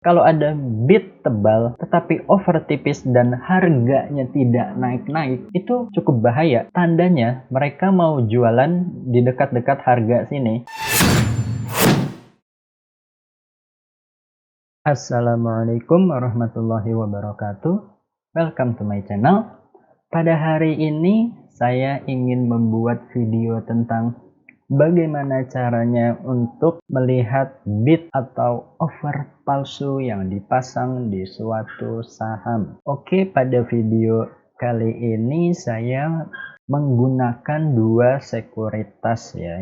Kalau ada bid tebal tetapi offer tipis dan harganya tidak naik-naik, itu cukup bahaya. Tandanya mereka mau jualan di dekat-dekat harga sini. Assalamualaikum warahmatullahi wabarakatuh. Welcome to my channel. Pada hari ini saya ingin membuat video tentang bagaimana caranya untuk melihat bid atau offer palsu yang dipasang di suatu saham. Oke, pada video kali ini saya menggunakan dua sekuritas ya.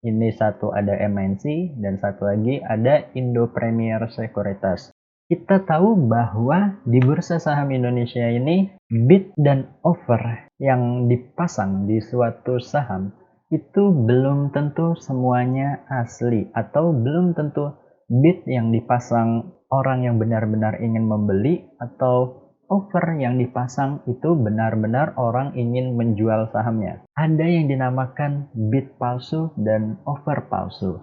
Ini satu ada MNC dan satu lagi ada Indo Premier Sekuritas. Kita tahu bahwa di bursa saham Indonesia ini bid dan offer yang dipasang di suatu saham itu belum tentu semuanya asli, atau belum tentu bid yang dipasang orang yang benar-benar ingin membeli atau offer yang dipasang itu benar-benar orang ingin menjual sahamnya. Ada yang dinamakan bid palsu dan offer palsu.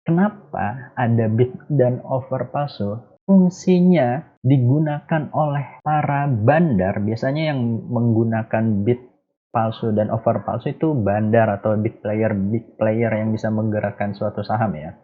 Kenapa ada bid dan offer palsu? Fungsinya digunakan oleh para bandar. Biasanya yang menggunakan bid palsu dan offer palsu itu bandar atau big player yang bisa menggerakkan suatu saham ya.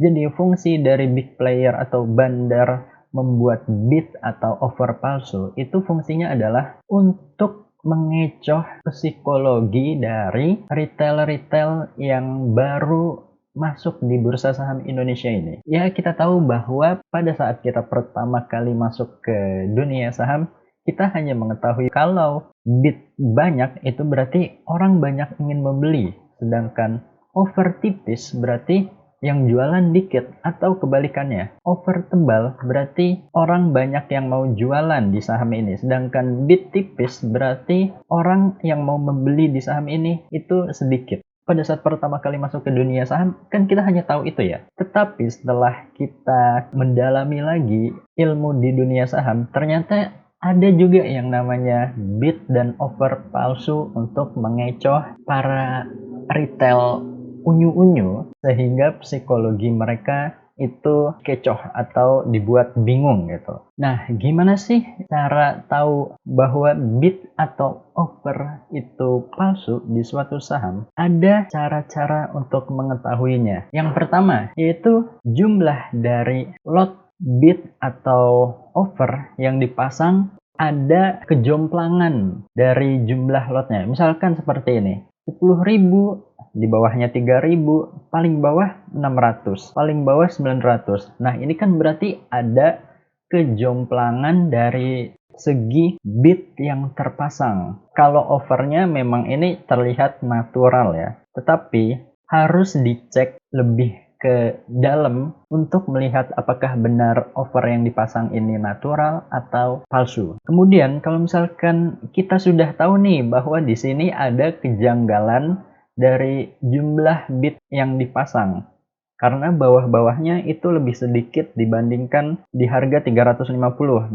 Jadi fungsi dari big player atau bandar membuat bid atau offer palsu itu fungsinya adalah untuk mengecoh psikologi dari retail-retail yang baru masuk di bursa saham Indonesia ini. Ya, kita tahu bahwa pada saat kita pertama kali masuk ke dunia saham, kita hanya mengetahui kalau bid banyak itu berarti orang banyak ingin membeli, sedangkan offer tipis berarti yang jualan dikit, atau kebalikannya, offer tebal berarti orang banyak yang mau jualan di saham ini, sedangkan bid tipis berarti orang yang mau membeli di saham ini itu sedikit. Pada saat pertama kali masuk ke dunia saham, kan kita hanya tahu itu ya. Tetapi setelah kita mendalami lagi ilmu di dunia saham, ternyata ada juga yang namanya bid dan offer palsu untuk mengecoh para retail unyu-unyu sehingga psikologi mereka itu kecoh atau dibuat bingung gitu. Nah, gimana sih cara tahu bahwa bid atau offer itu palsu di suatu saham? Ada cara-cara untuk mengetahuinya. Yang pertama yaitu jumlah dari lot bid atau offer yang dipasang ada kejomplangan dari jumlah lotnya. Misalkan seperti ini, 10.000, di bawahnya 3.000, paling bawah 600, paling bawah 900. Nah, ini kan berarti ada kejomplangan dari segi bid yang terpasang. Kalau offernya memang ini terlihat natural ya, tetapi harus dicek lebih ke dalam untuk melihat apakah benar offer yang dipasang ini natural atau palsu. Kemudian kalau misalkan kita sudah tahu nih bahwa di sini ada kejanggalan dari jumlah bid yang dipasang, karena bawah-bawahnya itu lebih sedikit dibandingkan di harga 350.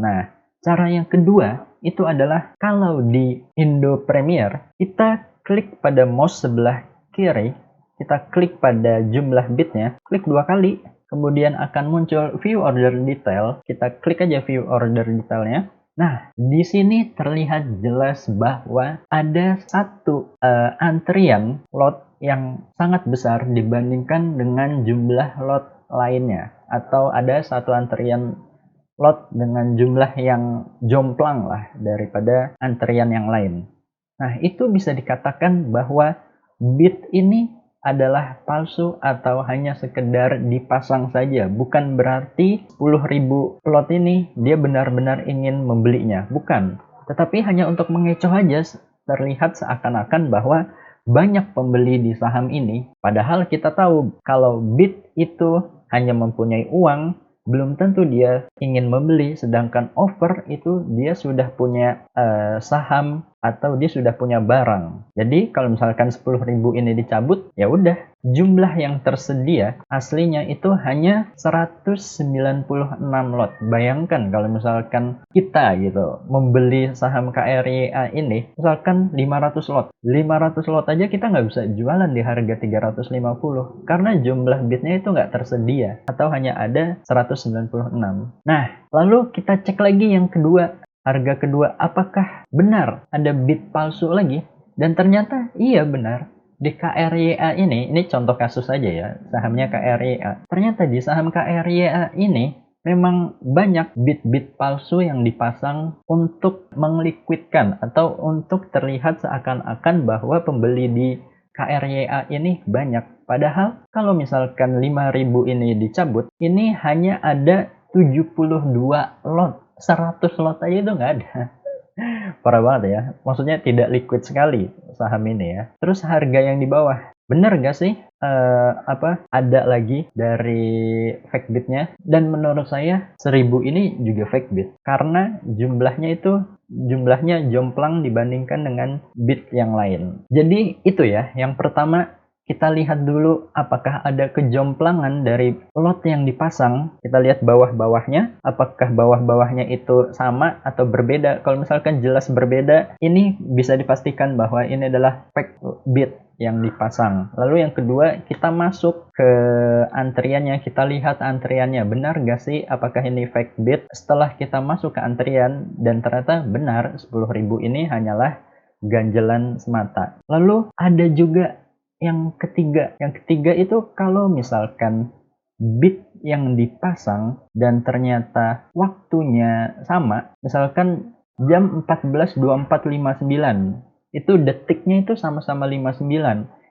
Nah, cara yang kedua itu adalah kalau di Indo Premier, kita klik pada mouse sebelah kiri, kita klik pada jumlah bidnya, klik 2 kali, kemudian akan muncul view order detail, kita klik aja view order detailnya. Nah, di sini terlihat jelas bahwa ada satu antrian lot yang sangat besar dibandingkan dengan jumlah lot lainnya, atau ada satu antrian lot dengan jumlah yang jomplang lah daripada antrian yang lain. Nah, itu bisa dikatakan bahwa bid ini adalah palsu atau hanya sekedar dipasang saja. Bukan berarti 10.000 lot ini dia benar-benar ingin membelinya. Bukan. Tetapi hanya untuk mengecoh aja, terlihat seakan-akan bahwa banyak pembeli di saham ini. Padahal kita tahu kalau bid itu hanya mempunyai uang, belum tentu dia ingin membeli, sedangkan offer itu dia sudah punya saham atau dia sudah punya barang. Jadi kalau misalkan 10.000 ini dicabut, ya udah, jumlah yang tersedia aslinya itu hanya 196 lot. Bayangkan kalau misalkan kita gitu membeli saham KRYA ini, misalkan 500 lot. 500 lot aja kita nggak bisa jualan di harga 350 karena jumlah bidnya itu nggak tersedia atau hanya ada 196. Nah, lalu kita cek lagi yang kedua, harga kedua, apakah benar ada bid palsu lagi? Dan ternyata iya benar. Di KRYA ini contoh kasus aja ya, sahamnya KRYA. Ternyata di saham KRYA ini memang banyak bid-bid palsu yang dipasang untuk mengliquidkan atau untuk terlihat seakan-akan bahwa pembeli di KRYA ini banyak. Padahal kalau misalkan 5.000 ini dicabut, ini hanya ada 72 lot. 100 lot aja itu nggak ada. Parah banget ya. Maksudnya tidak liquid sekali saham ini ya. Terus harga yang di bawah. Bener gak sih ada lagi dari fake bidnya? Dan menurut saya 1.000 ini juga fake bid. Karena jumlahnya jomplang dibandingkan dengan bid yang lain. Jadi itu ya, yang pertama kita lihat dulu apakah ada kejomplangan dari lot yang dipasang. Kita lihat bawah-bawahnya, apakah bawah-bawahnya itu sama atau berbeda. Kalau misalkan jelas berbeda, ini bisa dipastikan bahwa ini adalah fake bid yang dipasang. Lalu yang kedua, kita masuk ke antriannya, kita lihat antriannya. Benar gak sih apakah ini fake bid? Setelah kita masuk ke antrian dan ternyata benar, 10.000 ini hanyalah ganjelan semata. Lalu ada juga yang ketiga itu kalau misalkan bid yang dipasang dan ternyata waktunya sama, misalkan jam 14.24.59, itu detiknya itu sama-sama 59,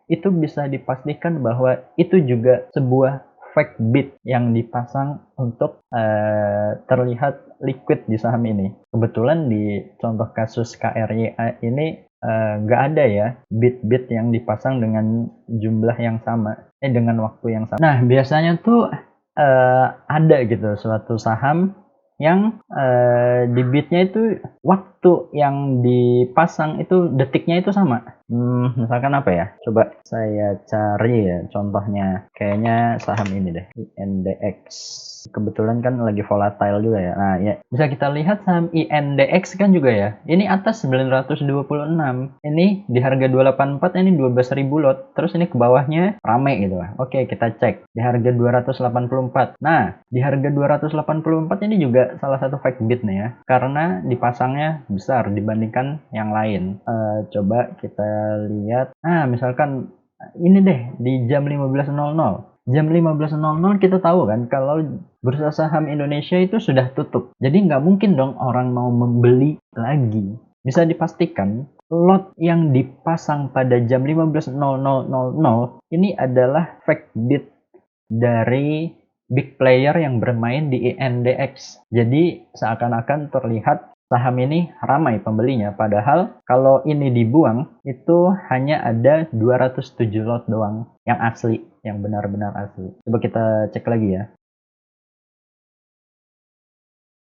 itu bisa dipastikan bahwa itu juga sebuah fake bid yang dipasang untuk terlihat liquid di saham ini. Kebetulan di contoh kasus KRYA ini nggak ada ya bid yang dipasang dengan jumlah yang sama, dengan waktu yang sama. Nah, biasanya tuh ada gitu suatu saham yang di bidnya itu waktu yang dipasang itu detiknya itu sama. Misalkan apa ya? Coba saya cari ya contohnya. Kayaknya saham ini deh, INDX. Kebetulan kan lagi volatile juga ya. Nah, ya bisa kita lihat saham INDX kan juga ya. Ini atas 926. Ini di harga 284, ini 12.000 lot. Terus ini ke bawahnya rame gitu lah. Oke, kita cek. Di harga 284. Nah, di harga 284 ini juga salah satu fake bid nih ya. Karena dipasangnya besar dibandingkan yang lain. Coba kita lihat. Nah, misalkan ini deh di jam 15.00. Jam 15.00 kita tahu kan kalau bursa saham Indonesia itu sudah tutup. Jadi nggak mungkin dong orang mau membeli lagi. Bisa dipastikan lot yang dipasang pada jam 15.00 ini adalah fake bid dari big player yang bermain di INDX. Jadi seakan-akan terlihat saham ini ramai pembelinya. Padahal kalau ini dibuang itu hanya ada 207 lot doang yang asli, yang benar-benar asli. Coba kita cek lagi ya.